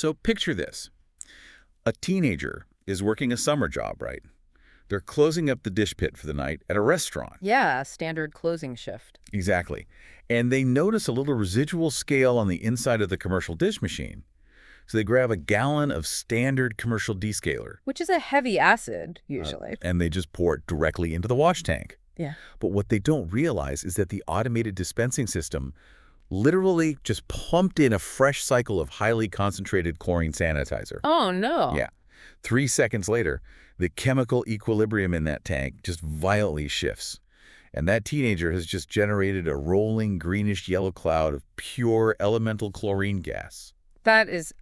So picture this. A teenager is working a summer job, right? They're closing up the dish pit for the night at a restaurant. Yeah, standard closing shift. Exactly. And they notice a little residual scale on the inside of the commercial dish machine. So they grab a gallon of standard commercial descaler. Which is a heavy acid, usually. And they just pour it directly into the wash tank. Yeah. But what they don't realize is that the automated dispensing system literally just pumped in a fresh cycle of highly concentrated chlorine sanitizer. Oh, no. Yeah. 3 seconds later, the chemical equilibrium in that tank just violently shifts. And that teenager has just generated a rolling greenish-yellow cloud of pure elemental chlorine gas. That's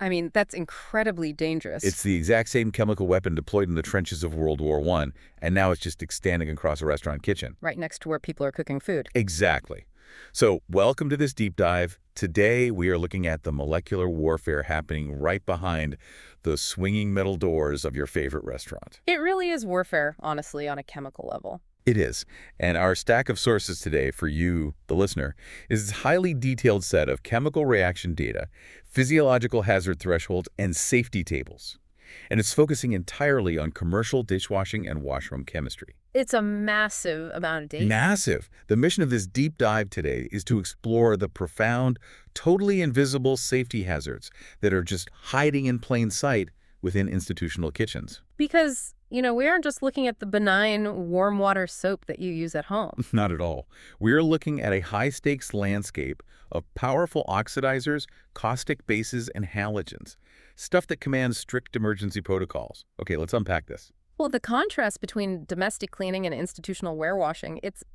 incredibly dangerous. It's the exact same chemical weapon deployed in the trenches of World War I, and now it's just extending across a restaurant kitchen. Right next to where people are cooking food. Exactly. So, welcome to this deep dive. Today, we are looking at the molecular warfare happening right behind those swinging metal doors of your favorite restaurant. It really is warfare, honestly, on a chemical level. It is. And our stack of sources today for you, the listener, is this highly detailed set of chemical reaction data, physiological hazard thresholds, and safety tables. And it's focusing entirely on commercial dishwashing and washroom chemistry. It's a massive amount of data. Massive. The mission of this deep dive today is to explore the profound, totally invisible safety hazards that are just hiding in plain sight within institutional kitchens. Because, we aren't just looking at the benign warm water soap that you use at home. Not at all. We're looking at a high-stakes landscape of powerful oxidizers, caustic bases, and halogens. Stuff that commands strict emergency protocols. Okay, let's unpack this. Well, the contrast between domestic cleaning and institutional warewashing, it's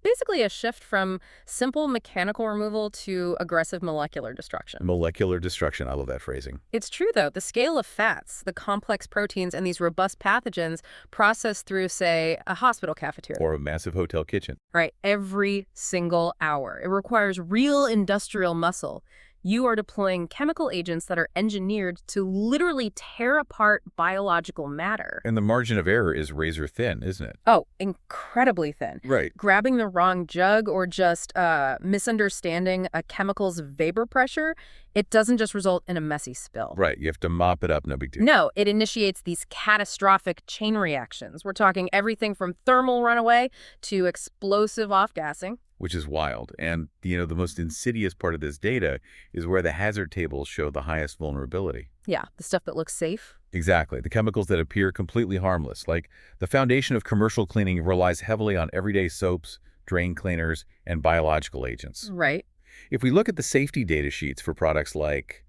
basically a shift from simple mechanical removal to aggressive molecular destruction. Molecular destruction, I love that phrasing. It's true, though. The scale of fats, the complex proteins, and these robust pathogens processed through, say, a hospital cafeteria. Or a massive hotel kitchen. Right, every single hour. It requires real industrial muscle. You are deploying chemical agents that are engineered to literally tear apart biological matter. And the margin of error is razor thin, isn't it? Oh, incredibly thin. Right. Grabbing the wrong jug or just misunderstanding a chemical's vapor pressure, it doesn't just result in a messy spill. Right. You have to mop it up, no big deal. No, it initiates these catastrophic chain reactions. We're talking everything from thermal runaway to explosive off-gassing. Which is wild. And, the most insidious part of this data is where the hazard tables show the highest vulnerability. Yeah, the stuff that looks safe. Exactly. The chemicals that appear completely harmless. Like, the foundation of commercial cleaning relies heavily on everyday soaps, drain cleaners, and biological agents. Right. If we look at the safety data sheets for products like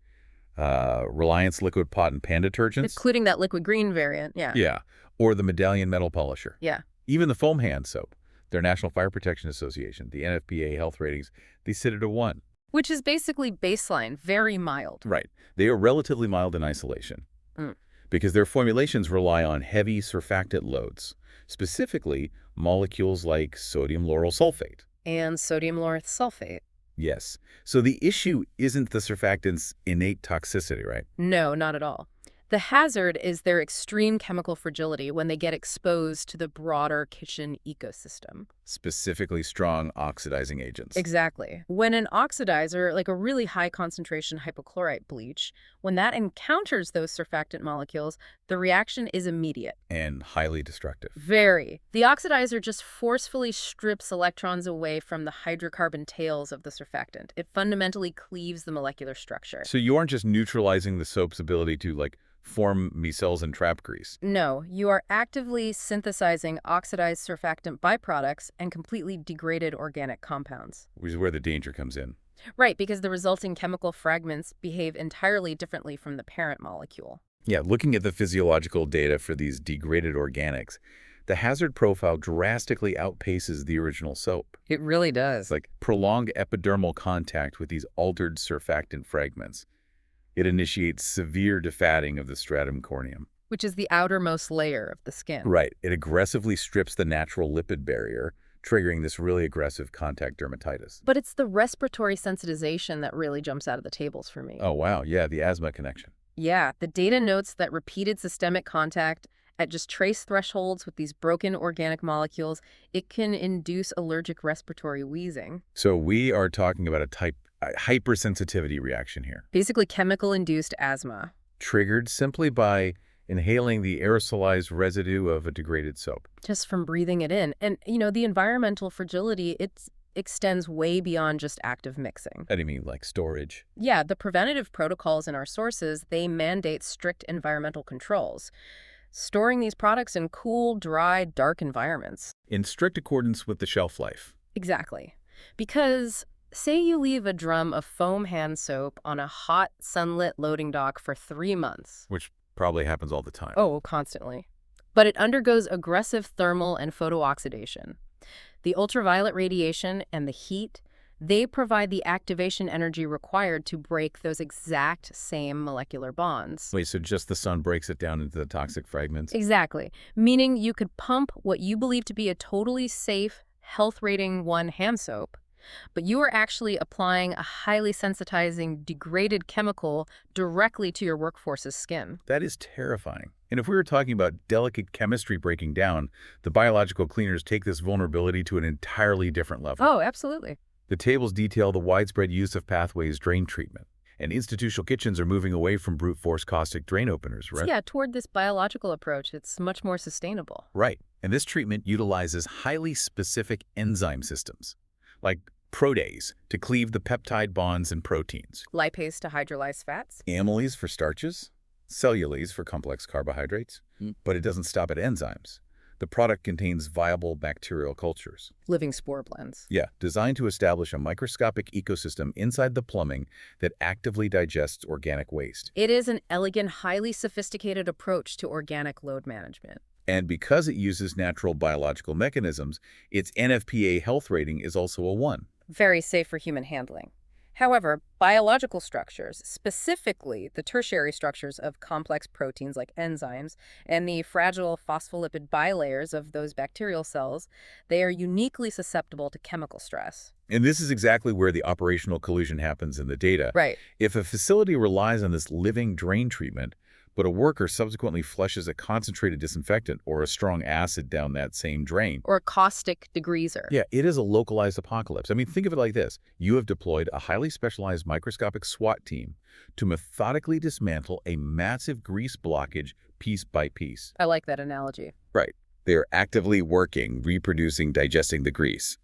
Reliance Liquid Pot and Pan detergents. Including that liquid green variant, yeah. Yeah. Or the Medallion Metal Polisher. Yeah. Even the foam hand soap. Their National Fire Protection Association, the NFPA health ratings, they sit at a 1. Which is basically baseline, very mild. Right. They are relatively mild in isolation because their formulations rely on heavy surfactant loads, specifically molecules like sodium lauryl sulfate. And sodium lauryl sulfate. Yes. So the issue isn't the surfactant's innate toxicity, right? No, not at all. The hazard is their extreme chemical fragility when they get exposed to the broader kitchen ecosystem. Specifically strong oxidizing agents. Exactly. When an oxidizer, like a really high concentration hypochlorite bleach, when that encounters those surfactant molecules, the reaction is immediate. And highly destructive. Very. The oxidizer just forcefully strips electrons away from the hydrocarbon tails of the surfactant. It fundamentally cleaves the molecular structure. So you aren't just neutralizing the soap's ability to, form micelles and trap grease. No, you are actively synthesizing oxidized surfactant byproducts and completely degraded organic compounds. Which is where the danger comes in. Right, because the resulting chemical fragments behave entirely differently from the parent molecule. Yeah, looking at the physiological data for these degraded organics, the hazard profile drastically outpaces the original soap. It really does. It's like prolonged epidermal contact with these altered surfactant fragments. It initiates severe defatting of the stratum corneum. Which is the outermost layer of the skin. Right. It aggressively strips the natural lipid barrier, triggering this really aggressive contact dermatitis. But it's the respiratory sensitization that really jumps out of the tables for me. Oh, wow. Yeah, the asthma connection. Yeah, the data notes that repeated systemic contact at just trace thresholds with these broken organic molecules, it can induce allergic respiratory wheezing. So we are talking about a hypersensitivity reaction here. Basically chemical-induced asthma. triggered simply by inhaling the aerosolized residue of a degraded soap. Just from breathing it in. And, the environmental fragility, it extends way beyond just active mixing. How do you mean, like storage? Yeah, the preventative protocols in our sources, they mandate strict environmental controls, storing these products in cool, dry, dark environments. In strict accordance with the shelf life. Exactly. Because say you leave a drum of foam hand soap on a hot, sunlit loading dock for 3 months. Which probably happens all the time. Oh, constantly. But it undergoes aggressive thermal and photooxidation. The ultraviolet radiation and the heat, they provide the activation energy required to break those exact same molecular bonds. Wait, so just the sun breaks it down into the toxic fragments? Exactly. Meaning you could pump what you believe to be a totally safe, health rating 1 hand soap, but you are actually applying a highly sensitizing, degraded chemical directly to your workforce's skin. That is terrifying. And if we were talking about delicate chemistry breaking down, the biological cleaners take this vulnerability to an entirely different level. Oh, absolutely. The tables detail the widespread use of pathways drain treatment, and institutional kitchens are moving away from brute force caustic drain openers, right? Yeah, toward this biological approach, it's much more sustainable. Right. And this treatment utilizes highly specific enzyme systems, like protease to cleave the peptide bonds and proteins, Lipase to hydrolyze fats? amylase for starches, cellulase for complex carbohydrates. But it doesn't stop at enzymes. The product contains viable bacterial cultures. Living spore blends. Yeah, designed to establish a microscopic ecosystem inside the plumbing that actively digests organic waste. It is an elegant, highly sophisticated approach to organic load management. And because it uses natural biological mechanisms, its NFPA health rating is also a 1. Very safe for human handling. However, biological structures, specifically the tertiary structures of complex proteins like enzymes and the fragile phospholipid bilayers of those bacterial cells, they are uniquely susceptible to chemical stress. And this is exactly where the operational collusion happens in the data. Right. If a facility relies on this living drain treatment, but a worker subsequently flushes a concentrated disinfectant or a strong acid down that same drain. Or a caustic degreaser. Yeah, it is a localized apocalypse. I mean, think of it like this. You have deployed a highly specialized microscopic SWAT team to methodically dismantle a massive grease blockage piece by piece. I like that analogy. Right. They are actively working, reproducing, digesting the grease.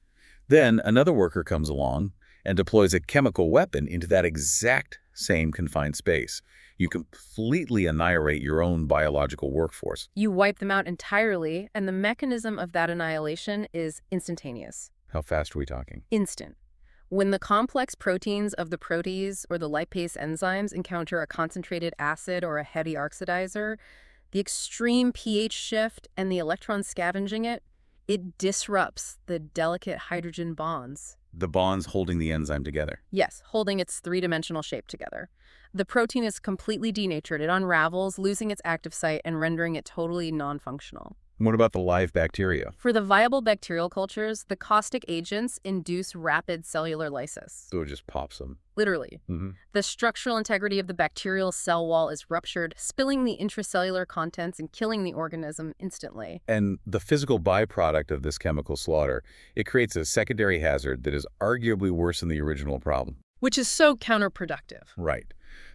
Then another worker comes along and deploys a chemical weapon into that exact same confined space. You completely annihilate your own biological workforce. You wipe them out entirely, and the mechanism of that annihilation is instantaneous. How fast are we talking? Instant. When the complex proteins of the protease or the lipase enzymes encounter a concentrated acid or a heavy oxidizer, the extreme pH shift and the electron scavenging it disrupts the delicate hydrogen bonds. The bonds holding the enzyme together. Yes, holding its three-dimensional shape together. The protein is completely denatured. It unravels, losing its active site and rendering it totally non-functional. What about the live bacteria? For the viable bacterial cultures, the caustic agents induce rapid cellular lysis. So it just pops them. Literally. The structural integrity of the bacterial cell wall is ruptured, spilling the intracellular contents and killing the organism instantly. And the physical byproduct of this chemical slaughter, it creates a secondary hazard that is arguably worse than the original problem. Which is so counterproductive. Right.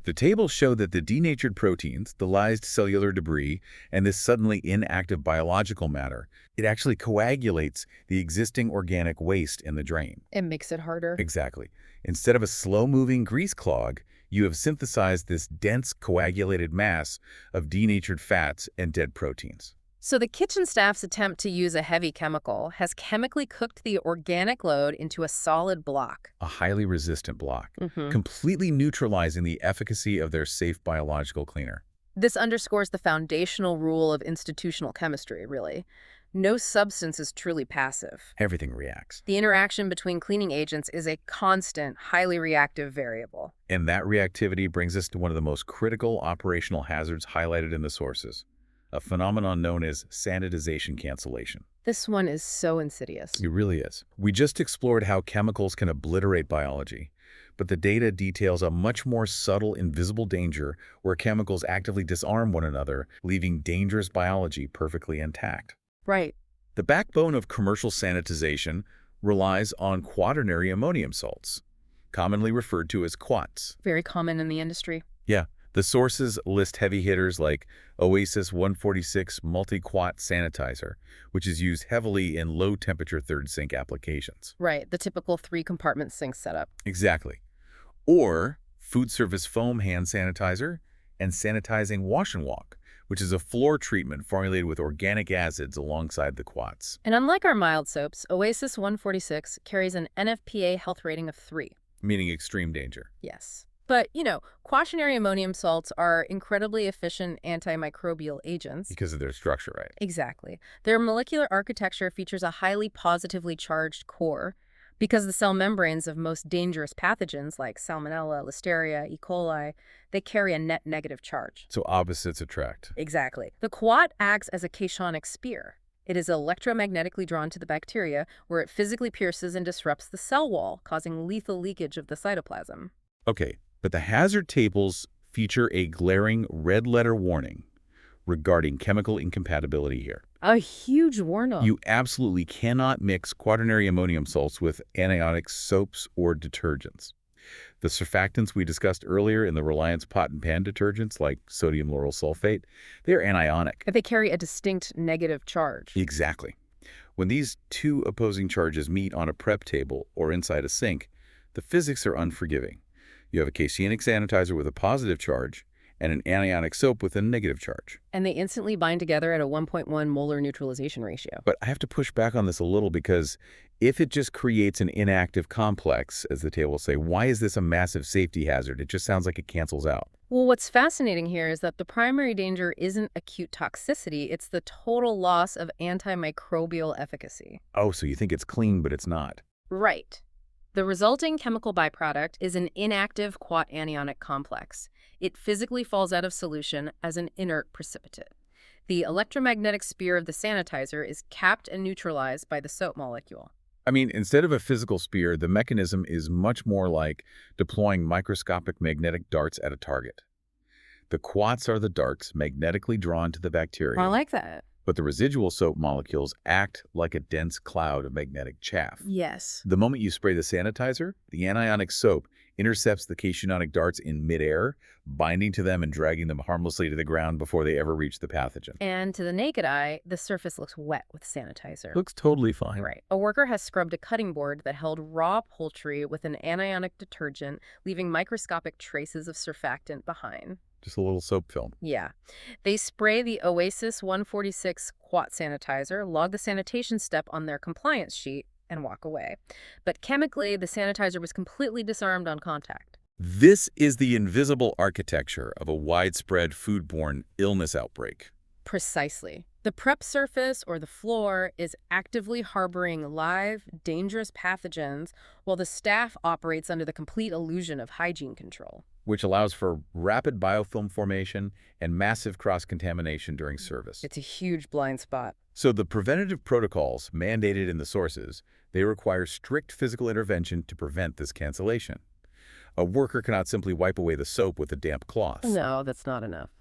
The tables show that the denatured proteins, the lysed cellular debris, and this suddenly inactive biological matter, it actually coagulates the existing organic waste in the drain. It makes it harder. Exactly. Instead of a slow-moving grease clog, you have synthesized this dense coagulated mass of denatured fats and dead proteins. So the kitchen staff's attempt to use a heavy chemical has chemically cooked the organic load into a solid block. A highly resistant block, completely neutralizing the efficacy of their safe biological cleaner. This underscores the foundational rule of institutional chemistry, really. No substance is truly passive. Everything reacts. The interaction between cleaning agents is a constant, highly reactive variable. And that reactivity brings us to one of the most critical operational hazards highlighted in the sources, a phenomenon known as sanitization cancellation. This one is so insidious. It really is. We just explored how chemicals can obliterate biology, but the data details a much more subtle, invisible danger where chemicals actively disarm one another, leaving dangerous biology perfectly intact. Right. The backbone of commercial sanitization relies on quaternary ammonium salts, commonly referred to as quats. Very common in the industry. Yeah, The sources list heavy hitters like Oasis 146 Multi-Quat Sanitizer, which is used heavily in low-temperature third sink applications. Right, the typical three-compartment sink setup. Exactly. Or food service foam hand sanitizer and sanitizing wash and walk, which is a floor treatment formulated with organic acids alongside the quats, And unlike our mild soaps, Oasis 146 carries an NFPA health rating of 3. meaning extreme danger. Yes. But, quaternary ammonium salts are incredibly efficient antimicrobial agents. Because of their structure, right? Exactly. Their molecular architecture features a highly positively charged core because the cell membranes of most dangerous pathogens like Salmonella, Listeria, E. coli, they carry a net negative charge. So opposites attract. Exactly. The quat acts as a cationic spear. It is electromagnetically drawn to the bacteria, where it physically pierces and disrupts the cell wall, causing lethal leakage of the cytoplasm. Okay, but the hazard tables feature a glaring red-letter warning regarding chemical incompatibility here. A huge warning. You absolutely cannot mix quaternary ammonium salts with anionic soaps or detergents. The surfactants we discussed earlier in the Reliance pot and pan detergents, like sodium lauryl sulfate, they're anionic. They carry a distinct negative charge. Exactly. When these two opposing charges meet on a prep table or inside a sink, the physics are unforgiving. You have a cationic sanitizer with a positive charge and an anionic soap with a negative charge. And they instantly bind together at a 1.1 molar neutralization ratio. But I have to push back on this a little because if it just creates an inactive complex, as the tables say, why is this a massive safety hazard? It just sounds like it cancels out. Well, what's fascinating here is that the primary danger isn't acute toxicity, it's the total loss of antimicrobial efficacy. Oh, so you think it's clean, but it's not. Right. The resulting chemical byproduct is an inactive quat anionic complex. It physically falls out of solution as an inert precipitate. The electromagnetic spear of the sanitizer is capped and neutralized by the soap molecule. I mean, instead of a physical spear, the mechanism is much more like deploying microscopic magnetic darts at a target. The quats are the darts magnetically drawn to the bacteria. I like that. But the residual soap molecules act like a dense cloud of magnetic chaff. Yes. The moment you spray the sanitizer, the anionic soap intercepts the cationic darts in midair, binding to them and dragging them harmlessly to the ground before they ever reach the pathogen. And to the naked eye, the surface looks wet with sanitizer. Looks totally fine. Right. A worker has scrubbed a cutting board that held raw poultry with an anionic detergent, leaving microscopic traces of surfactant behind. Just a little soap film. Yeah. They spray the Oasis 146 quat sanitizer, log the sanitation step on their compliance sheet, and walk away. But chemically, the sanitizer was completely disarmed on contact. This is the invisible architecture of a widespread foodborne illness outbreak. Precisely. The prep surface, or the floor, is actively harboring live, dangerous pathogens, while the staff operates under the complete illusion of hygiene control. Which allows for rapid biofilm formation and massive cross-contamination during service. It's a huge blind spot. So the preventative protocols mandated in the sources, they require strict physical intervention to prevent this cancellation. A worker cannot simply wipe away the soap with a damp cloth. No, that's not enough.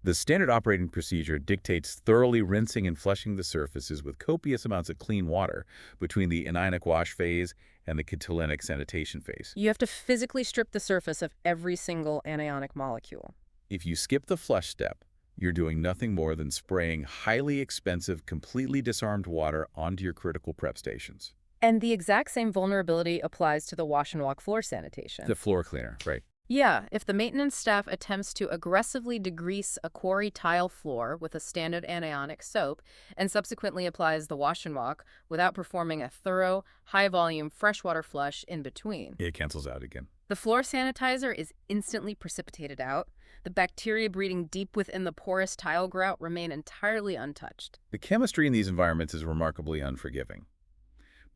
The standard operating procedure dictates thoroughly rinsing and flushing the surfaces with copious amounts of clean water between the anionic wash phase and the catalinic sanitation phase. You have to physically strip the surface of every single anionic molecule. If you skip the flush step, you're doing nothing more than spraying highly expensive, completely disarmed water onto your critical prep stations. And the exact same vulnerability applies to the wash and walk floor sanitation. The floor cleaner, right? Yeah, if the maintenance staff attempts to aggressively degrease a quarry tile floor with a standard anionic soap and subsequently applies the wash and walk without performing a thorough, high-volume freshwater flush in between, It cancels out again. the floor sanitizer is instantly precipitated out. The bacteria breeding deep within the porous tile grout remain entirely untouched. The chemistry in these environments is remarkably unforgiving.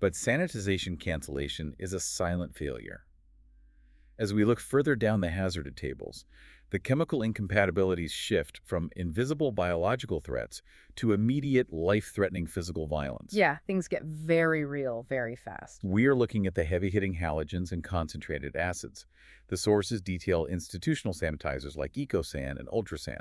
But sanitization cancellation is a silent failure. As we look further down the hazard tables, the chemical incompatibilities shift from invisible biological threats to immediate life-threatening physical violence. Yeah, things get very real very fast. We're looking at the heavy-hitting halogens and concentrated acids. The sources detail institutional sanitizers like EcoSan and Ultrasan.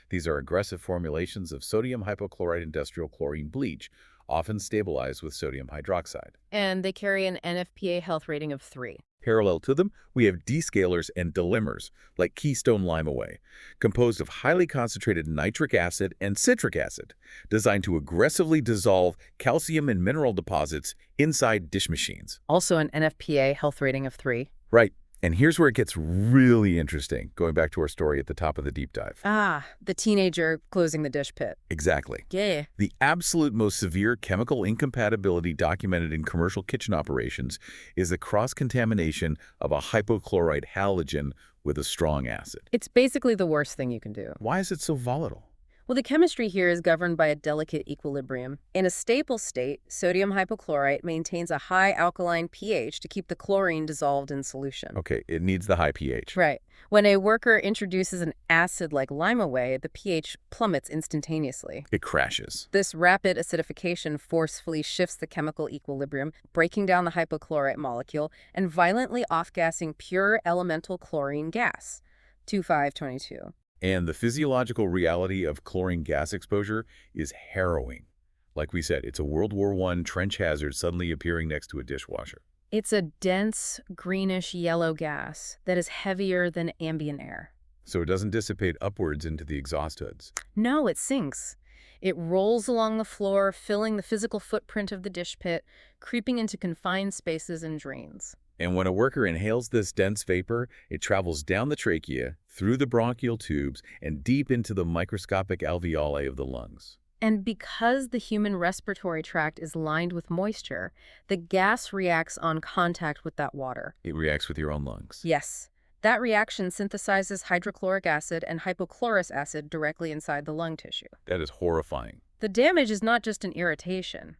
These are aggressive formulations of sodium hypochlorite industrial chlorine bleach, often stabilized with sodium hydroxide. And they carry an NFPA health rating of 3. Parallel to them, we have descalers and delimmers, like Keystone Limeaway, composed of highly concentrated nitric acid and citric acid, designed to aggressively dissolve calcium and mineral deposits inside dish machines. Also an NFPA health rating of 3. Right. And here's where it gets really interesting, going back to our story at the top of the deep dive. Ah, the teenager closing the dish pit. Exactly. Yeah. The absolute most severe chemical incompatibility documented in commercial kitchen operations is the cross-contamination of a hypochlorite halogen with a strong acid. It's basically the worst thing you can do. Why is it so volatile? Well, the chemistry here is governed by a delicate equilibrium. In a stable state, sodium hypochlorite maintains a high alkaline pH to keep the chlorine dissolved in solution. Okay, it needs the high pH. Right. When a worker introduces an acid like Limeaway, the pH plummets instantaneously. It crashes. This rapid acidification forcefully shifts the chemical equilibrium, breaking down the hypochlorite molecule and violently off-gassing pure elemental chlorine gas, 2,522. And the physiological reality of chlorine gas exposure is harrowing. Like we said, it's a World War I trench hazard suddenly appearing next to a dishwasher. It's a dense, greenish-yellow gas that is heavier than ambient air. So it doesn't dissipate upwards into the exhaust hoods. No, it sinks. It rolls along the floor, filling the physical footprint of the dish pit, creeping into confined spaces and drains. And when a worker inhales this dense vapor, it travels down the trachea, through the bronchial tubes, and deep into the microscopic alveoli of the lungs. And because the human respiratory tract is lined with moisture, the gas reacts on contact with that water. It reacts with your own lungs. Yes. That reaction synthesizes hydrochloric acid and hypochlorous acid directly inside the lung tissue. That is horrifying. The damage is not just an irritation.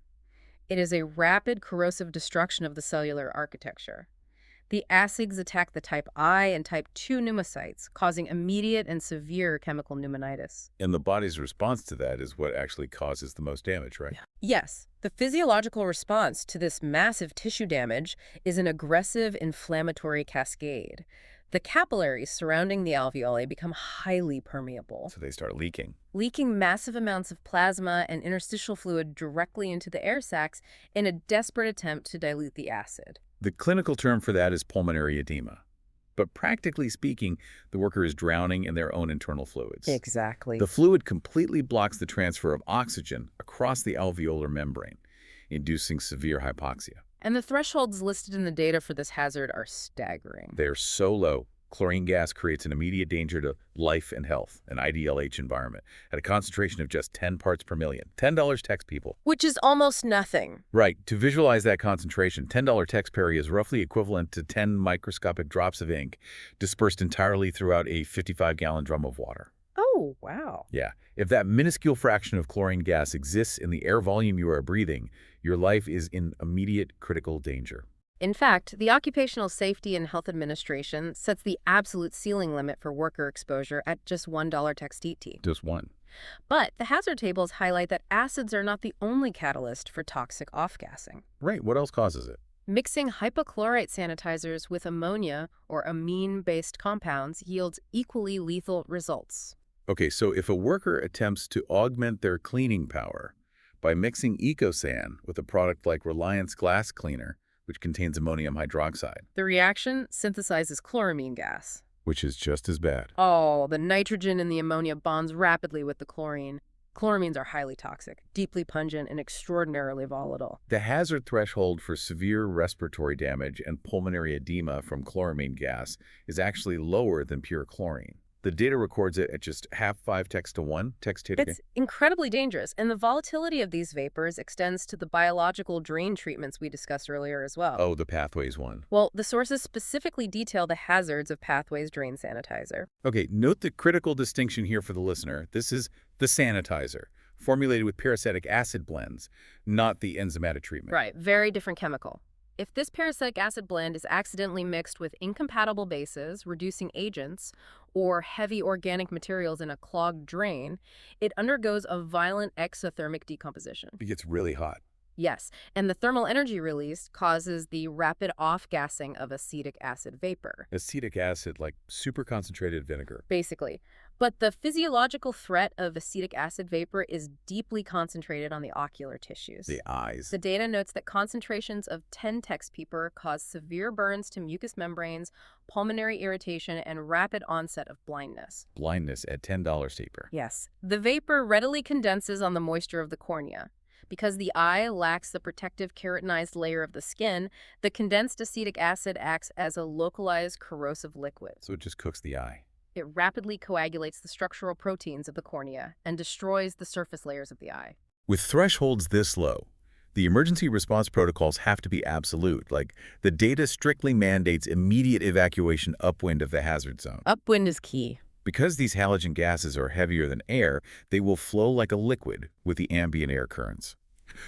It is a rapid corrosive destruction of the cellular architecture. The acids attack the type I and type II pneumocytes, causing immediate and severe chemical pneumonitis. And the body's response to that is what actually causes the most damage, right? Yes, the physiological response to this massive tissue damage is an aggressive inflammatory cascade. The capillaries surrounding the alveoli become highly permeable, So they start leaking. leaking massive amounts of plasma and interstitial fluid directly into the air sacs in a desperate attempt to dilute the acid. The clinical term for that is pulmonary edema. But practically speaking, the worker is drowning in their own internal fluids. Exactly. The fluid completely blocks the transfer of oxygen across the alveolar membrane, inducing severe hypoxia. And the thresholds listed in the data for this hazard are staggering. They are so low, chlorine gas creates an immediate danger to life and health, an IDLH environment, at a concentration of just 10 parts per million. $10 text, people. Which is almost nothing. Right. To visualize that concentration, $10 text peri is roughly equivalent to 10 microscopic drops of ink dispersed entirely throughout a 55-gallon drum of water. Oh, wow. Yeah. If that minuscule fraction of chlorine gas exists in the air volume you are breathing, your life is in immediate critical danger. In fact, the Occupational Safety and Health Administration sets the absolute ceiling limit for worker exposure at just $1 text ET. Just one. But the hazard tables highlight that acids are not the only catalyst for toxic off-gassing. Right. What else causes it? Mixing hypochlorite sanitizers with ammonia or amine-based compounds yields equally lethal results. Okay, so if a worker attempts to augment their cleaning power by mixing EcoSan with a product like Reliance Glass Cleaner, which contains ammonium hydroxide, The reaction synthesizes chloramine gas. which is just as bad. Oh, the nitrogen in the ammonia bonds rapidly with the chlorine. Chloramines are highly toxic, deeply pungent, and extraordinarily volatile. The hazard threshold for severe respiratory damage and pulmonary edema from chloramine gas is actually lower than pure chlorine. The data records it at just 0.5 text to 1 text hit. It's incredibly dangerous, and the volatility of these vapors extends to the biological drain treatments we discussed earlier as well. Oh, the pathways one. Well, the sources specifically detail the hazards of Pathways drain sanitizer. Okay, note the critical distinction here for the listener. This is the sanitizer, formulated with peracetic acid blends, not the enzymatic treatment. Right, very different chemical. If this peracetic acid blend is accidentally mixed with incompatible bases, reducing agents, or heavy organic materials in a clogged drain, it undergoes a violent exothermic decomposition. It gets really hot. Yes, and the thermal energy released causes the rapid off-gassing of acetic acid vapor. Acetic acid, like super concentrated vinegar. Basically, But the physiological threat of acetic acid vapor is deeply concentrated on the ocular tissues. The eyes. The data notes that concentrations of 10-tex-peper cause severe burns to mucous membranes, pulmonary irritation, and rapid onset of blindness. Blindness at $10 taper. Yes, the vapor readily condenses on the moisture of the cornea. Because the eye lacks the protective keratinized layer of the skin, the condensed acetic acid acts as a localized corrosive liquid. So it just cooks the eye. It rapidly coagulates the structural proteins of the cornea and destroys the surface layers of the eye. With thresholds this low, the emergency response protocols have to be absolute, like the data strictly mandates immediate evacuation upwind of the hazard zone. Upwind is key. Because these halogen gases are heavier than air, they will flow like a liquid with the ambient air currents.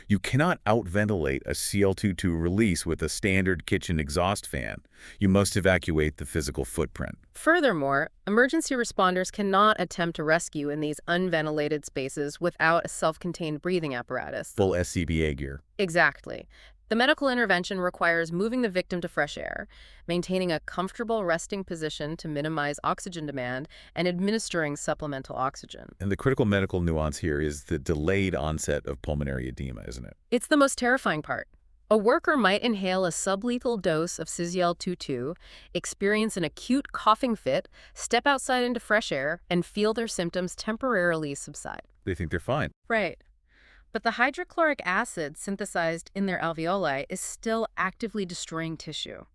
You cannot outventilate a Cl22 release with a standard kitchen exhaust fan. You must evacuate the physical footprint. Furthermore, emergency responders cannot attempt to rescue in these unventilated spaces without a self-contained breathing apparatus. Full SCBA gear. Exactly. The medical intervention requires moving the victim to fresh air, maintaining a comfortable resting position to minimize oxygen demand, and administering supplemental oxygen. And the critical medical nuance here is the delayed onset of pulmonary edema, isn't it? It's the most terrifying part. A worker might inhale a sublethal dose of Cl22, experience an acute coughing fit, step outside into fresh air, and feel their symptoms temporarily subside. They think they're fine. Right. But the hydrochloric acid synthesized in their alveoli is still actively destroying tissue.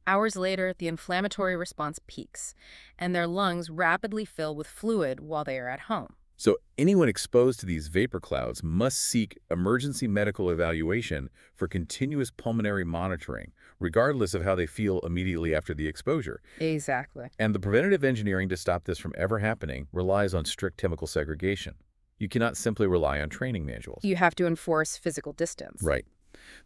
Hours later, the inflammatory response peaks, and their lungs rapidly fill with fluid while they are at home. So anyone exposed to these vapor clouds must seek emergency medical evaluation for continuous pulmonary monitoring, regardless of how they feel immediately after the exposure. Exactly. And the preventative engineering to stop this from ever happening relies on strict chemical segregation. You cannot simply rely on training manuals. You have to enforce physical distance. Right.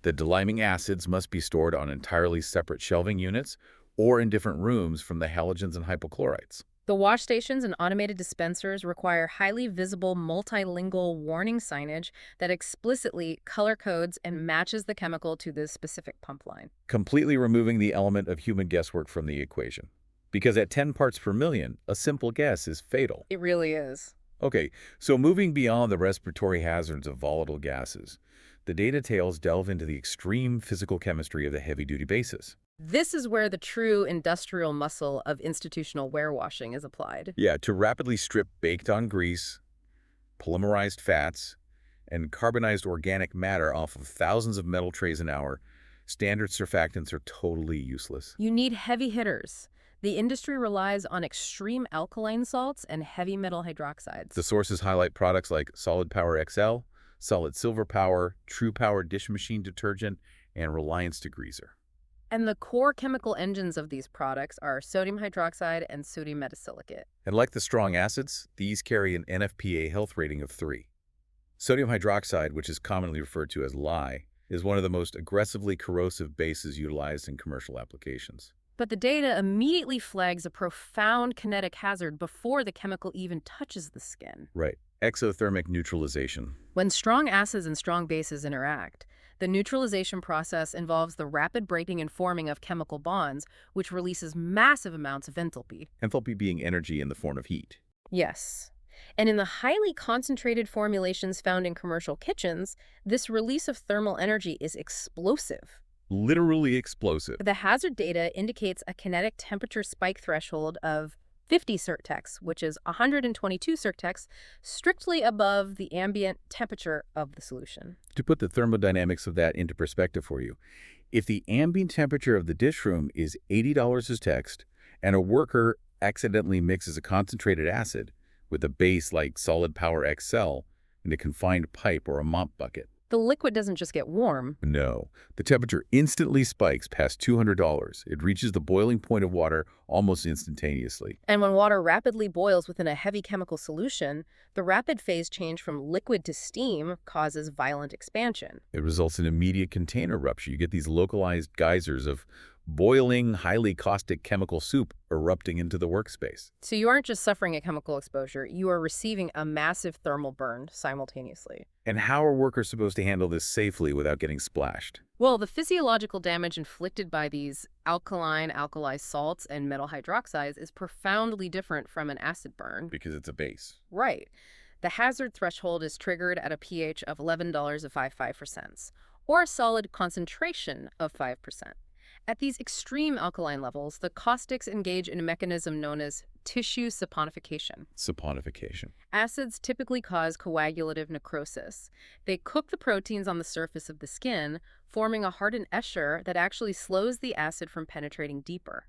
The deliming acids must be stored on entirely separate shelving units or in different rooms from the halogens and hypochlorites. The wash stations and automated dispensers require highly visible multilingual warning signage that explicitly color codes and matches the chemical to the specific pump line. Completely removing the element of human guesswork from the equation. Because at 10 parts per million, a simple guess is fatal. It really is. Okay, so moving beyond the respiratory hazards of volatile gases, the data tales delve into the extreme physical chemistry of the heavy-duty bases. This is where the true industrial muscle of institutional warewashing is applied. Yeah, to rapidly strip baked-on grease, polymerized fats, and carbonized organic matter off of thousands of metal trays an hour, standard surfactants are totally useless. You need heavy hitters. The industry relies on extreme alkaline salts and heavy metal hydroxides. The sources highlight products like Solid Power XL, Solid Silver Power, True Power Dish Machine Detergent, and Reliance Degreaser. And the core chemical engines of these products are sodium hydroxide and sodium metasilicate. And like the strong acids, these carry an NFPA health rating of 3. Sodium hydroxide, which is commonly referred to as lye, is one of the most aggressively corrosive bases utilized in commercial applications. But the data immediately flags a profound kinetic hazard before the chemical even touches the skin. Right. Exothermic neutralization. When strong acids and strong bases interact, the neutralization process involves the rapid breaking and forming of chemical bonds, which releases massive amounts of enthalpy. Enthalpy being energy in the form of heat. Yes. And in the highly concentrated formulations found in commercial kitchens, this release of thermal energy is explosive. Literally explosive. The hazard data indicates a kinetic temperature spike threshold of 50 Cert-Tex, which is 122 Cert-Tex, strictly above the ambient temperature of the solution. To put the thermodynamics of that into perspective for you, if the ambient temperature of the dish room is $80 as text, and a worker accidentally mixes a concentrated acid with a base like Solid Power XL in a confined pipe or a mop bucket, The liquid doesn't just get warm. no, the temperature instantly spikes past $200. It reaches the boiling point of water almost instantaneously. And when water rapidly boils within a heavy chemical solution, the rapid phase change from liquid to steam causes violent expansion. It results in immediate container rupture. You get these localized geysers of boiling, highly caustic chemical soup erupting into the workspace. So you aren't just suffering a chemical exposure, you are receiving a massive thermal burn simultaneously. And how are workers supposed to handle this safely without getting splashed? Well, the physiological damage inflicted by these alkali salts and metal hydroxides is profoundly different from an acid burn. Because it's a base. Right. The hazard threshold is triggered at a pH of $11.55, or a solid concentration of 5%. At these extreme alkaline levels, the caustics engage in a mechanism known as tissue saponification. Saponification. Acids typically cause coagulative necrosis. They cook the proteins on the surface of the skin, forming a hardened ester that actually slows the acid from penetrating deeper.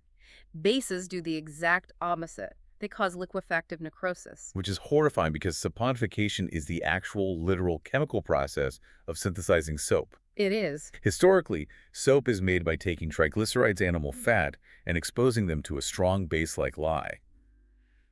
Bases do the exact opposite. They cause liquefactive necrosis. Which is horrifying because saponification is the actual literal chemical process of synthesizing soap. It is. Historically, soap is made by taking triglycerides animal fat and exposing them to a strong base-like lye.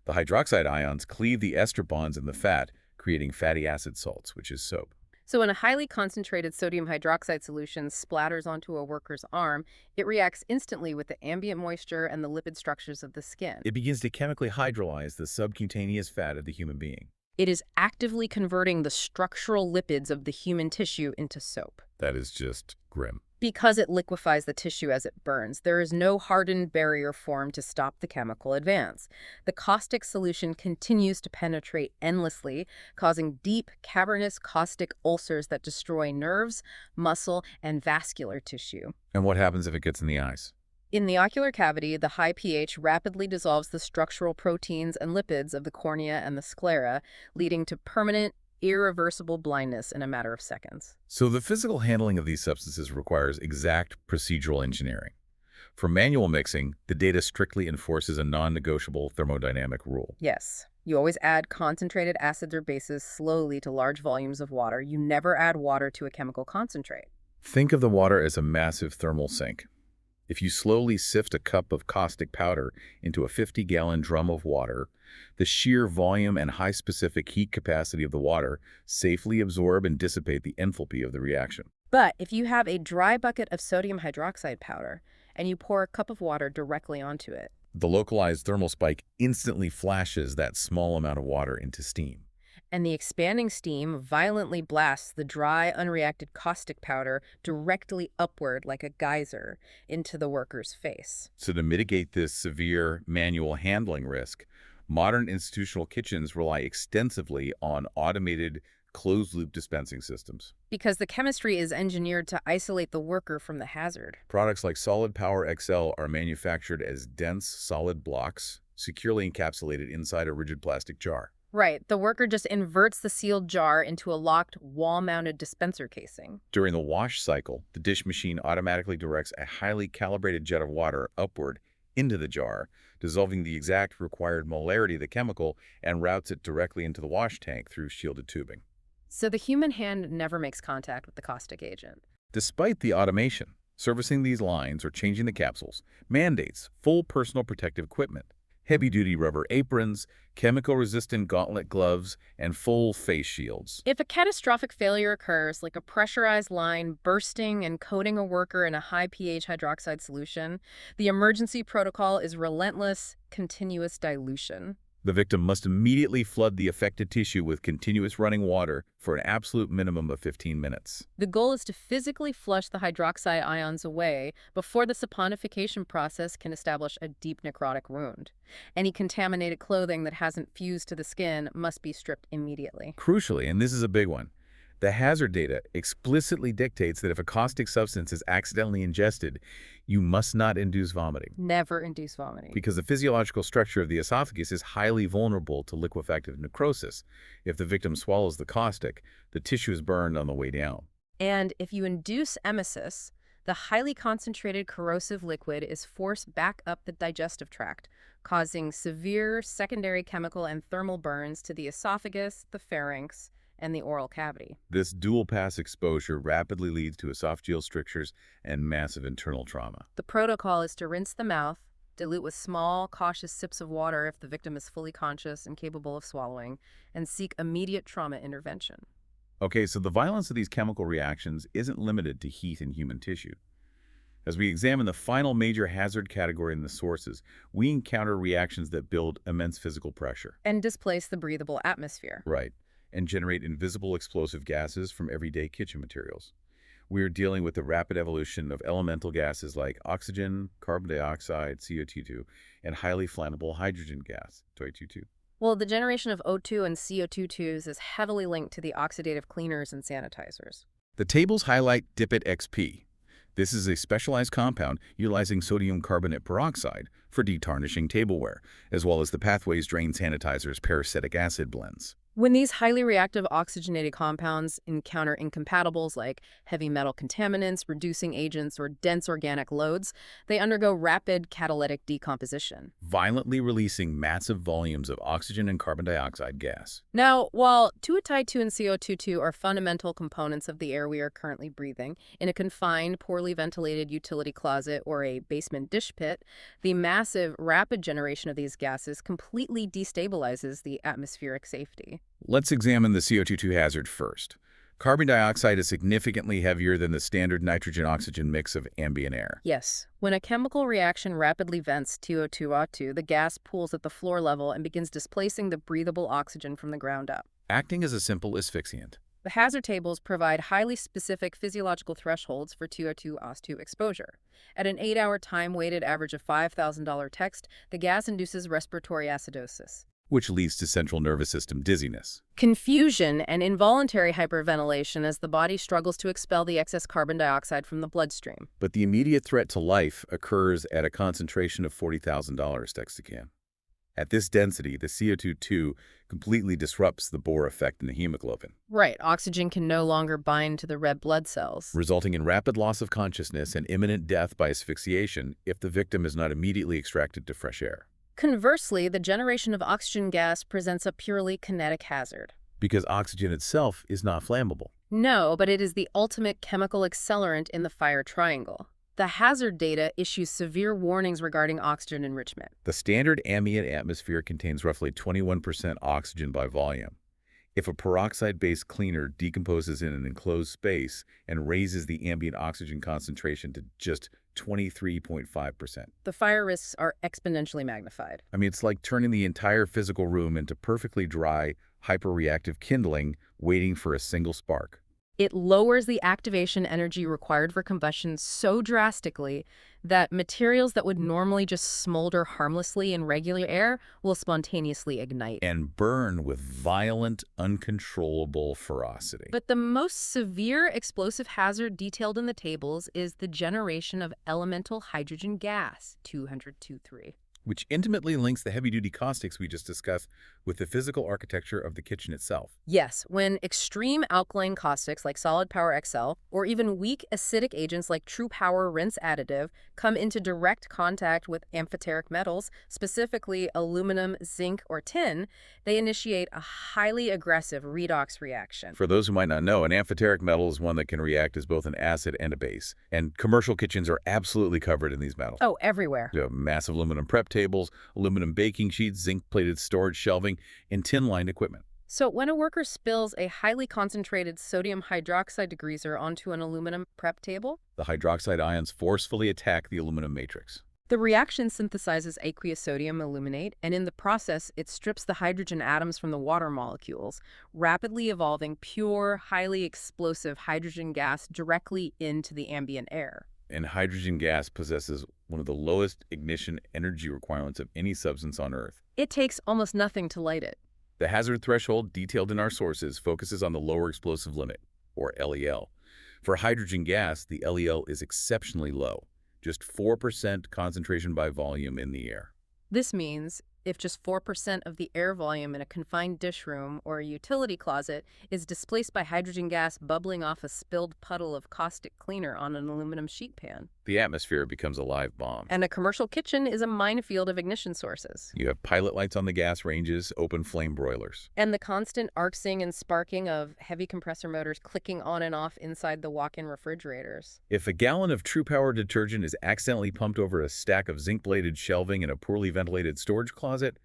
The hydroxide ions cleave the ester bonds in the fat, creating fatty acid salts, which is soap. So when a highly concentrated sodium hydroxide solution splatters onto a worker's arm, it reacts instantly with the ambient moisture and the lipid structures of the skin. It begins to chemically hydrolyze the subcutaneous fat of the human being. It is actively converting the structural lipids of the human tissue into soap. That is just grim. Because it liquefies the tissue as it burns, there is no hardened barrier formed to stop the chemical advance. The caustic solution continues to penetrate endlessly, causing deep, cavernous caustic ulcers that destroy nerves, muscle, and vascular tissue. And what happens if it gets in the eyes? In the ocular cavity, the high pH rapidly dissolves the structural proteins and lipids of the cornea and the sclera, leading to permanent, irreversible blindness in a matter of seconds. So the physical handling of these substances requires exact procedural engineering. For manual mixing, the data strictly enforces a non-negotiable thermodynamic rule. Yes, you always add concentrated acids or bases slowly to large volumes of water. You never add water to a chemical concentrate. Think of the water as a massive thermal sink. If you slowly sift a cup of caustic powder into a 50-gallon drum of water, the sheer volume and high specific heat capacity of the water safely absorb and dissipate the enthalpy of the reaction. But if you have a dry bucket of sodium hydroxide powder and you pour a cup of water directly onto it, The localized thermal spike instantly flashes that small amount of water into steam. and the expanding steam violently blasts the dry, unreacted caustic powder directly upward like a geyser into the worker's face. So to mitigate this severe manual handling risk, modern institutional kitchens rely extensively on automated closed-loop dispensing systems. Because the chemistry is engineered to isolate the worker from the hazard. Products like Solid Power XL are manufactured as dense, solid blocks, securely encapsulated inside a rigid plastic jar. Right, the worker just inverts the sealed jar into a locked, wall-mounted dispenser casing. During the wash cycle, the dish machine automatically directs a highly calibrated jet of water upward into the jar, dissolving the exact required molarity of the chemical and routes it directly into the wash tank through shielded tubing. So the human hand never makes contact with the caustic agent. Despite the automation, servicing these lines or changing the capsules mandates full personal protective equipment, heavy-duty rubber aprons, chemical-resistant gauntlet gloves, and full face shields. If a catastrophic failure occurs, like a pressurized line bursting and coating a worker in a high pH hydroxide solution, the emergency protocol is relentless, continuous dilution. The victim must immediately flood the affected tissue with continuous running water for an absolute minimum of 15 minutes. The goal is to physically flush the hydroxide ions away before the saponification process can establish a deep necrotic wound. Any contaminated clothing that hasn't fused to the skin must be stripped immediately. Crucially, and this is a big one, the hazard data explicitly dictates that if a caustic substance is accidentally ingested, you must not induce vomiting. Never induce vomiting. Because the physiological structure of the esophagus is highly vulnerable to liquefactive necrosis. If the victim swallows the caustic, the tissue is burned on the way down. And if you induce emesis, the highly concentrated corrosive liquid is forced back up the digestive tract, causing severe secondary chemical and thermal burns to the esophagus, the pharynx, and the oral cavity. This dual-pass exposure rapidly leads to esophageal strictures and massive internal trauma. The protocol is to rinse the mouth, dilute with small, cautious sips of water if the victim is fully conscious and capable of swallowing, and seek immediate trauma intervention. Okay, so the violence of these chemical reactions isn't limited to heat in human tissue. As we examine the final major hazard category in the sources, we encounter reactions that build immense physical pressure. And displace the breathable atmosphere. Right, and generate invisible explosive gases from everyday kitchen materials. We are dealing with the rapid evolution of elemental gases like oxygen, carbon dioxide, CO2, and highly flammable hydrogen gas, TOI2. Well, the generation of O2 and CO2s is heavily linked to the oxidative cleaners and sanitizers. The tables highlight DIPIT XP. This is a specialized compound utilizing sodium carbonate peroxide for detarnishing tableware, as well as the pathways drain sanitizers' parasitic acid blends. When these highly reactive oxygenated compounds encounter incompatibles like heavy metal contaminants, reducing agents, or dense organic loads, they undergo rapid catalytic decomposition. Violently releasing massive volumes of oxygen and carbon dioxide gas. Now, while 2-Tai-2 and CO2 are fundamental components of the air we are currently breathing, in a confined, poorly ventilated utility closet or a basement dish pit, the massive, rapid generation of these gases completely destabilizes the atmospheric safety. Let's examine the CO2 hazard first. Carbon dioxide is significantly heavier than the standard nitrogen-oxygen mix of ambient air. Yes, when a chemical reaction rapidly vents TO2O2, the gas pools at the floor level and begins displacing the breathable oxygen from the ground up. Acting as a simple asphyxiant. The hazard tables provide highly specific physiological thresholds for TO2-OS2 exposure. At an 8-hour time-weighted average of $5,000 text, the gas induces respiratory acidosis, Which leads to central nervous system dizziness. confusion, and involuntary hyperventilation as the body struggles to expel the excess carbon dioxide from the bloodstream. But the immediate threat to life occurs at a concentration of $40,000 dextacan. At this density, the CO2 completely disrupts the Bohr effect in the hemoglobin, Right, oxygen can no longer bind to the red blood cells. resulting in rapid loss of consciousness and imminent death by asphyxiation if the victim is not immediately extracted to fresh air. Conversely, the generation of oxygen gas presents a purely kinetic hazard. Because oxygen itself is not flammable. No, but it is the ultimate chemical accelerant in the fire triangle. The hazard data issues severe warnings regarding oxygen enrichment. The standard ambient atmosphere contains roughly 21% oxygen by volume. If a peroxide-based cleaner decomposes in an enclosed space and raises the ambient oxygen concentration to just 23.5%. The fire risks are exponentially magnified. I mean, it's like turning the entire physical room into perfectly dry, hyperreactive kindling, waiting for a single spark. It lowers the activation energy required for combustion so drastically that materials that would normally just smolder harmlessly in regular air will spontaneously ignite. And burn with violent, uncontrollable ferocity. But the most severe explosive hazard detailed in the tables is the generation of elemental hydrogen gas, 223. Which intimately links the heavy-duty caustics we just discussed with the physical architecture of the kitchen itself. Yes, when extreme alkaline caustics like Solid Power XL or even weak acidic agents like True Power Rinse Additive come into direct contact with amphoteric metals, specifically aluminum, zinc, or tin, they initiate a highly aggressive redox reaction. For those who might not know, an amphoteric metal is one that can react as both an acid and a base. And commercial kitchens are absolutely covered in these metals. Oh, everywhere. You have massive aluminum prep tables, aluminum baking sheets, zinc-plated storage shelving, and tin-lined equipment. So when a worker spills a highly concentrated sodium hydroxide degreaser onto an aluminum prep table, The hydroxide ions forcefully attack the aluminum matrix. the reaction synthesizes aqueous sodium aluminate, and in the process, it strips the hydrogen atoms from the water molecules, rapidly evolving pure, highly explosive hydrogen gas directly into the ambient air. And hydrogen gas possesses one of the lowest ignition energy requirements of any substance on Earth. It takes almost nothing to light it. The hazard threshold detailed in our sources focuses on the lower explosive limit, or LEL. For hydrogen gas, the LEL is exceptionally low, just 4% concentration by volume in the air. This means if just 4% of the air volume in a confined dish room or a utility closet is displaced by hydrogen gas bubbling off a spilled puddle of caustic cleaner on an aluminum sheet pan. The atmosphere becomes a live bomb. And a commercial kitchen is a minefield of ignition sources. You have pilot lights on the gas ranges, open flame broilers. And the constant arcsing and sparking of heavy compressor motors clicking on and off inside the walk-in refrigerators. If a gallon of True Power detergent is accidentally pumped over a stack of zinc-bladed shelving in a poorly ventilated storage closet,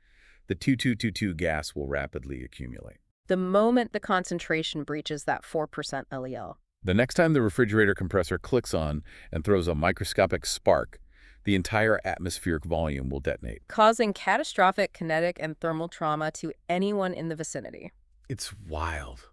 the 2222 gas will rapidly accumulate. The moment the concentration breaches that 4% LEL, The next time the refrigerator compressor clicks on and throws a microscopic spark, the entire atmospheric volume will detonate. causing catastrophic kinetic and thermal trauma to anyone in the vicinity. It's wild.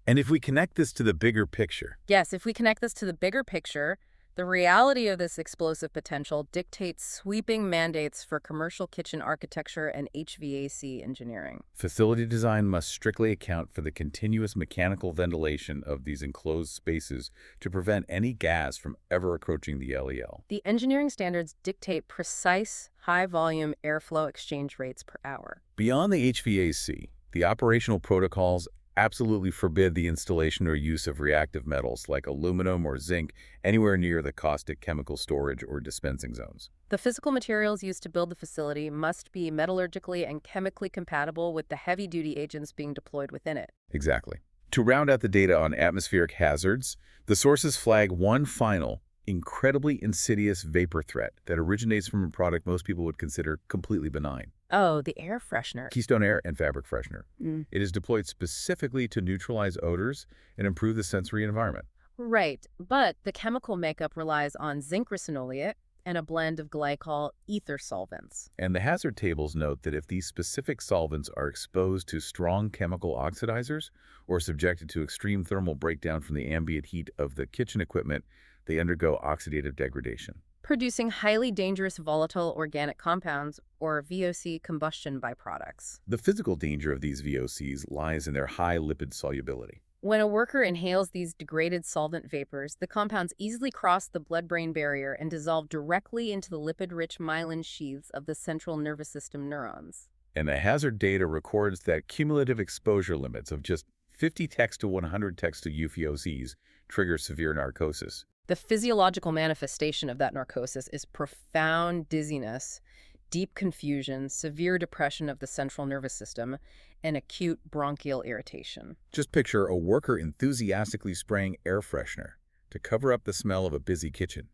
And if we connect this to the bigger picture, Yes, if we connect this to the bigger picture, the reality of this explosive potential dictates sweeping mandates for commercial kitchen architecture and HVAC engineering. facility design must strictly account for the continuous mechanical ventilation of these enclosed spaces to prevent any gas from ever approaching the LEL. The engineering standards dictate precise, high-volume airflow exchange rates per hour. Beyond the HVAC, the operational protocols absolutely forbid the installation or use of reactive metals like aluminum or zinc anywhere near the caustic chemical storage or dispensing zones. The physical materials used to build the facility must be metallurgically and chemically compatible with the heavy-duty agents being deployed within it. Exactly. To round out the data on atmospheric hazards, the sources flag one final, incredibly insidious vapor threat that originates from a product most people would consider completely benign. Oh, the air freshener. Keystone Air and Fabric Freshener. Mm. It is deployed specifically to neutralize odors and improve the sensory environment. Right, but the chemical makeup relies on zinc ricinoleate and a blend of glycol ether solvents. And the hazard tables note that if these specific solvents are exposed to strong chemical oxidizers or subjected to extreme thermal breakdown from the ambient heat of the kitchen equipment, they undergo oxidative degradation, Producing highly dangerous volatile organic compounds, or VOC combustion byproducts. The physical danger of these VOCs lies in their high lipid solubility. When a worker inhales these degraded solvent vapors, the compounds easily cross the blood-brain barrier and dissolve directly into the lipid-rich myelin sheaths of the central nervous system neurons. And the hazard data records that cumulative exposure limits of just 50 text to 100 text to UVOCs trigger severe narcosis. The physiological manifestation of that narcosis is profound dizziness, deep confusion, severe depression of the central nervous system, and acute bronchial irritation. Just picture a worker enthusiastically spraying air freshener to cover up the smell of a busy kitchen,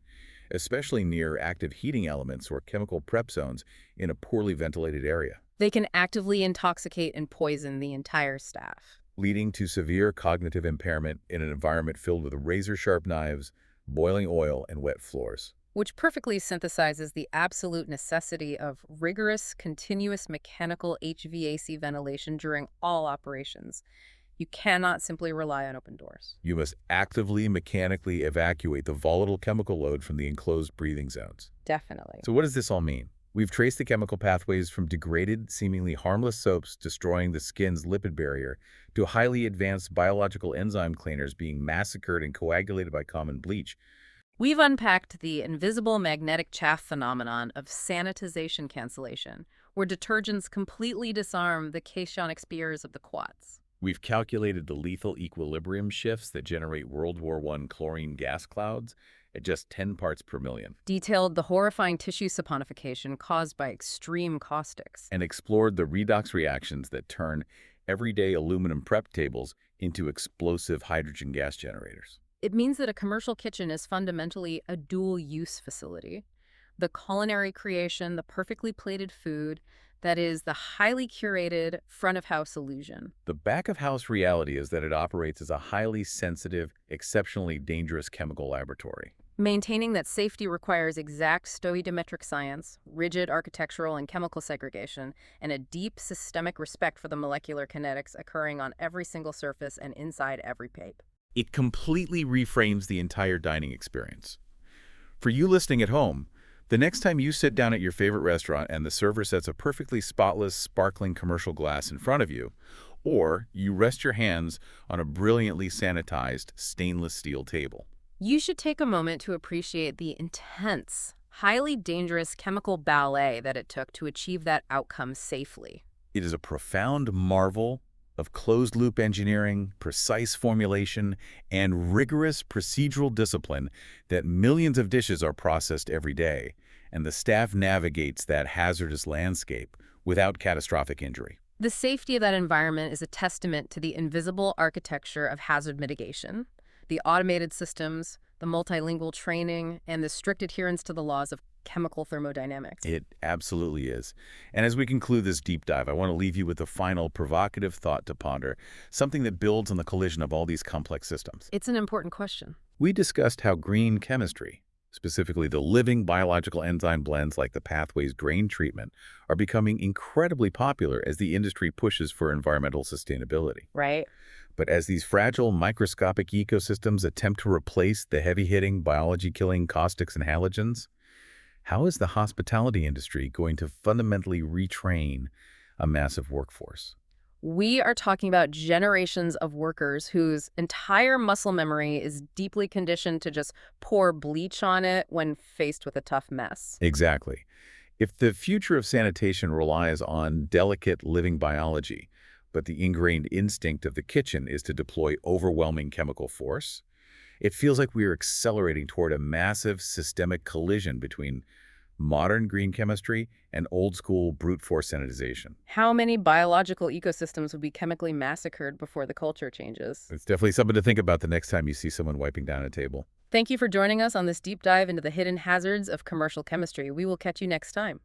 especially near active heating elements or chemical prep zones in a poorly ventilated area, They can actively intoxicate and poison the entire staff. leading to severe cognitive impairment in an environment filled with razor-sharp knives, boiling oil, and wet floors. Which perfectly synthesizes the absolute necessity of rigorous, continuous mechanical HVAC ventilation during all operations. You cannot simply rely on open doors. You must actively mechanically evacuate the volatile chemical load from the enclosed breathing zones. Definitely. So what does this all mean? We've traced the chemical pathways from degraded, seemingly harmless soaps destroying the skin's lipid barrier to highly advanced biological enzyme cleaners being massacred and coagulated by common bleach. We've unpacked the invisible magnetic chaff phenomenon of sanitization cancellation, where detergents completely disarm the cationic spears of the quats. We've calculated the lethal equilibrium shifts that generate World War I chlorine gas clouds at just 10 parts per million, Detailed the horrifying tissue saponification caused by extreme caustics. and explored the redox reactions that turn everyday aluminum prep tables into explosive hydrogen gas generators. It means that a commercial kitchen is fundamentally a dual-use facility. The culinary creation, the perfectly plated food, that is the highly curated front-of-house illusion. The back-of-house reality is that it operates as a highly sensitive, exceptionally dangerous chemical laboratory. Maintaining that safety requires exact stoichiometric science, rigid architectural and chemical segregation, and a deep systemic respect for the molecular kinetics occurring on every single surface and inside every pipe. It completely reframes the entire dining experience. For you listening at home, the next time you sit down at your favorite restaurant and the server sets a perfectly spotless, sparkling commercial glass in front of you, or you rest your hands on a brilliantly sanitized stainless steel table, You should take a moment to appreciate the intense, highly dangerous chemical ballet that it took to achieve that outcome safely. it is a profound marvel of closed-loop engineering, precise formulation, and rigorous procedural discipline that millions of dishes are processed every day, and the staff navigates that hazardous landscape without catastrophic injury. The safety of that environment is a testament to the invisible architecture of hazard mitigation, the automated systems, the multilingual training, and the strict adherence to the laws of chemical thermodynamics. It absolutely is. And as we conclude this deep dive, I want to leave you with a final provocative thought to ponder, something that builds on the collision of all these complex systems. It's an important question. We discussed how green chemistry, specifically the living biological enzyme blends like the pathways grain treatment, are becoming incredibly popular as the industry pushes for environmental sustainability. Right? But as these fragile microscopic ecosystems attempt to replace the heavy-hitting, biology-killing caustics and halogens, how is the hospitality industry going to fundamentally retrain a massive workforce? We are talking about generations of workers whose entire muscle memory is deeply conditioned to just pour bleach on it when faced with a tough mess. Exactly. If the future of sanitation relies on delicate living biology, but the ingrained instinct of the kitchen is to deploy overwhelming chemical force, it feels like we are accelerating toward a massive systemic collision between modern green chemistry and old-school brute force sanitization. How many biological ecosystems would be chemically massacred before the culture changes? It's definitely something to think about the next time you see someone wiping down a table. Thank you for joining us on this deep dive into the hidden hazards of commercial chemistry. We will catch you next time.